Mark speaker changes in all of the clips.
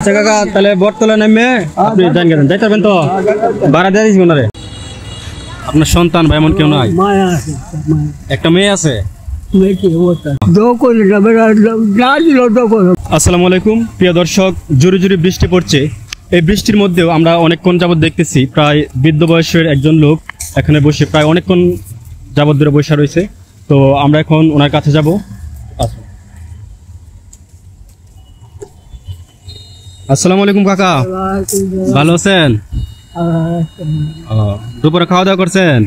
Speaker 1: আচ্ছা কাকা, তাহলে বটতলা নামে আপনি যাইতে পারবেন তো? ভাড়া দিয়ে দিচ্ছি ওনারে। আপনার সন্তান বা এমন কেউ নাই? একটা মেয়ে আছে। আসসালামু আলাইকুম প্রিয় দর্শক, জোরে জোরে বৃষ্টি পড়ছে। এই বৃষ্টির মধ্যেও আমরা অনেকক্ষণ যাবত দেখতেছি প্রায় বৃদ্ধ বয়সের একজন লোক এখানে বসে প্রায় অনেকক্ষণ যাবত ধরে বসে রয়েছে। তো আমরা এখন ওনার কাছে যাব। আসসালামু আলাইকুম কাকা, ভালো আছেন? দুপুরে খাওয়া দাওয়া করছেন?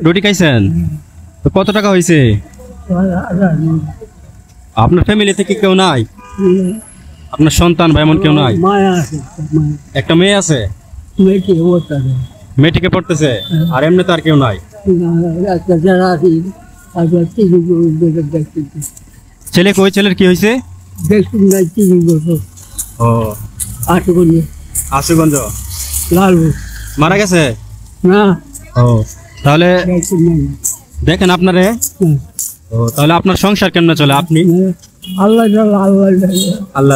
Speaker 1: রুটি খাইছেন? তো কত টাকা হয়েছে? আপনার ফ্যামিলি থেকে কেউ নাই? আপনার সন্তান বা এমন কেউ নাই? একটা মেয়ে আছে, মেয়েটিকে পড়তেছে, আর এমনি তো আর কেউ নাই? ছেলে কই? ছেলের কি হয়েছে? আশুগঞ্জ মারা গেছে না? তাহলে দেখেন আপনারে। তাহলে আপনার সংসার কেমনে চলে? আপনি আল্লাহ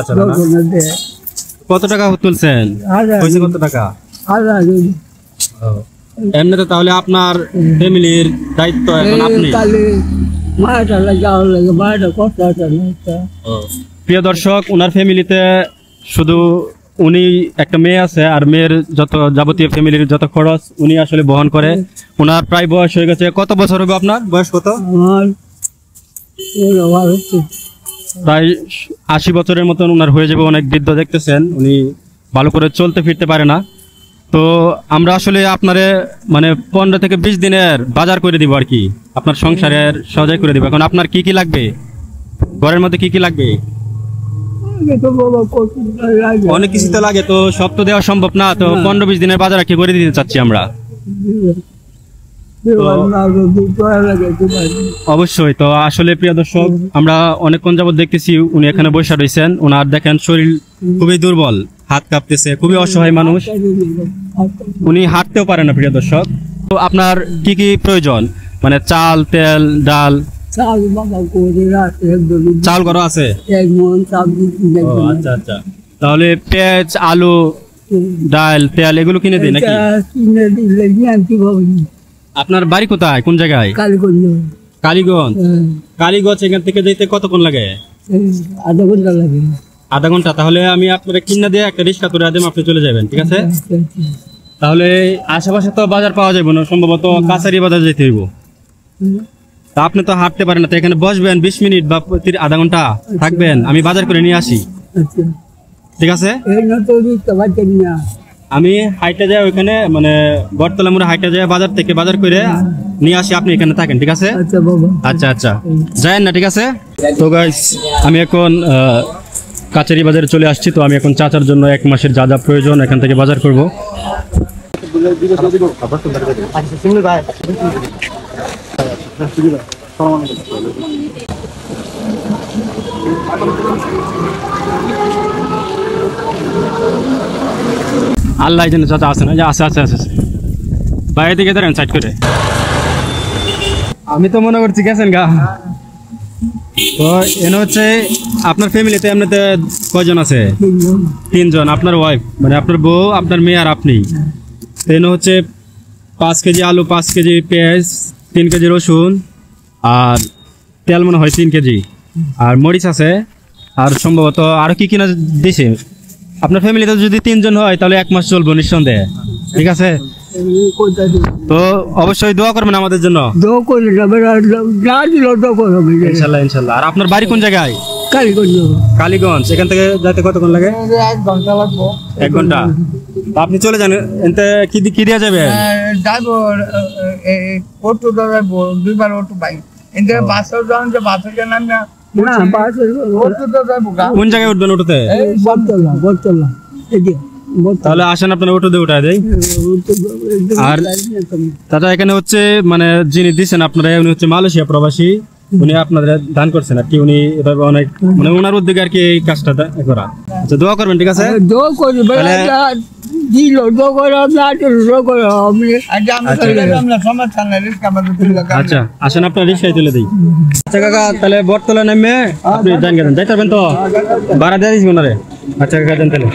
Speaker 1: কত টাকা তুলছেন? কত টাকা? এমনিতে তাহলে আপনার ফ্যামিলির দায়িত্ব এখন আপনি। প্রিয় দর্শক, ওনার ফ্যামিলিতে শুধু উনি একটা মেয়ে আছে, আর মেয়ের যত যাবতীয় ফ্যামিলির যত খরচ উনি আসলে বহন করে। ওনার প্রায় বয়স হয়ে গেছে। কত বছর হবে আপনার? বয়স কত? প্রায় 80 বছরের মতন ওনার হয়ে যাবে। অনেক বৃদ্ধ দেখতেছেন, উনি ভালো করে চলতে ফিরতে পারে না। তো আমরা আসলে আপনারে মানে 15 থেকে 20 দিনের বাজার করে দিব আর কি, আপনার সংসারের সহায় করে দিব। এখন আপনার কি কি লাগবে? ঘরের মধ্যে কি কি লাগবে? অনেক কিছু তো লাগে, তো সব তো দেওয়া সম্ভব না। তো 15-20 দিনের বাজার কি করে দিতে চাচ্ছি আমরা। অবশ্যই। তো আসলে প্রিয় দর্শক, আমরা অনেকক্ষণ যাবত দেখতেছি উনি এখানে বসে রয়েছেন। ওনার দেখেন শরীর খুবই দুর্বল, হাত কাঁপতেছে, খুবই অসহায় মানুষ, উনি হাঁটতেও পারে না। প্রিয় দর্শক, তো আপনার কি কি প্রয়োজন? মানে চাল, তেল, ডাল। চাল করা আছে? আচ্ছা আচ্ছা। তাহলে পেঁয়াজ, আলু, ডাল, তেল এগুলো কিনে দিই নাকি? আপনার বাড়ি কোথায়, কোন জায়গায়? কালীগঞ্জ। কালীগঞ্জ এখান থেকে যেতে কতক্ষণ লাগে? আধা ঘন্টা। তাহলে আমি আপনারা কিনা দিয়ে একটা রিক্সা করে দেব, আপনি চলে যাবেন, ঠিক আছে? তাহলে আশেপাশে তো বাজার পাওয়া যাবে না, সম্ভবত কাছারি বাজার যেতে হইব। তা আপনি তো হাঁটতে পারেন না, তো এখানে বসবেন 20 মিনিট বা আধা ঘন্টা থাকবেন, আমি বাজার করে নিয়ে আসি, ঠিক আছে? আমি হাইটে যাই ওইখানে, মানে বটতলা মোড়ে হাইটে যাই, বাজার থেকে বাজার করে নিয়ে আসি, আপনি এখানে থাকেন, ঠিক আছে? আচ্ছা আচ্ছা, যায়েন না, ঠিক আছে? তো গাইস, আমি এখন কাছারি বাজারে চলে আসছি। তো আমি এখন চাচার জন্য 1 মাসের যা যা প্রয়োজন এখান থেকে বাজার করব। আল্লাহ জানে চাচা আছে না? আছে আছে আছে, বাইরে দিকে ধরেন সাইড করে। আমি তো মনে করছি গেছেন গা। তো এনে হচ্ছে আপনার ফ্যামিলিতে এমনিতে কয়জন আছে? 3 জন। আপনার ওয়াইফ মানে আপনার বউ, আপনার মেয়ে আর আপনি। এনে হচ্ছে 5 কেজি আলু, 5 কেজি পেঁয়াজ, 3 কেজি রসুন, আর তেল মনে হয় 3 কেজি, আর মরিচ আছে, আর সম্ভবত আরো কি কিনা দিছে। আপনার ফ্যামিলিতে যদি 3 জন হয় তাহলে 1 মাস চলবো নিঃসন্দেহে, ঠিক আছে? তো অবশ্যই দোয়া করবেন আমাদের জন্য। ইনশাআল্লাহ ইনশাআল্লাহ। আর আপনার বাড়ি কোন জায়গায়? কালীগঞ্জ। এখান থেকে যাইতে কতক্ষণ লাগে?
Speaker 2: 1 ঘন্টা লাগবে।
Speaker 1: 1 ঘন্টা। আপনি চলে যান। এতে কি দেওয়া যাবে?
Speaker 2: দুইবার অটো বাইক এতে বাসের যান, যে বাসের নাম না,
Speaker 1: কোন জায়গায় উঠবেন অটোতে? তাহলে আসেন, আপনার অটো দিয়ে উঠায় দেয়। আর দাদা এখানে হচ্ছে মানে যিনি দিচ্ছেন আপনারা, উনি হচ্ছে মালয়েশিয়া প্রবাসী। উনি আপনাদের দান করছেন আর কি, উনি এভাবে অনেক মানে ওনার উদ্যোগে আর কি এই কাজটা করা। আচ্ছা দোয়া করবেন, ঠিক আছে?
Speaker 3: দো করি
Speaker 1: তাহলে-
Speaker 3: দিল দো করে না দো করে আমি
Speaker 2: আচ্ছা আমরা চলে গেলাম না, সমস্যা নাই, রিস্ক আমাদের তুলে রাখা।
Speaker 1: আচ্ছা আসেন আপনার রিক্সায় তুলে দিই। আচ্ছা কাকা, তাহলে বটতলা নেমে আপনি যান, গেলেন যাইতে পারবেন তো? ভাড়া দিয়ে দিচ্ছি ওনারে। আচ্ছা কাকা, যান তাহলে।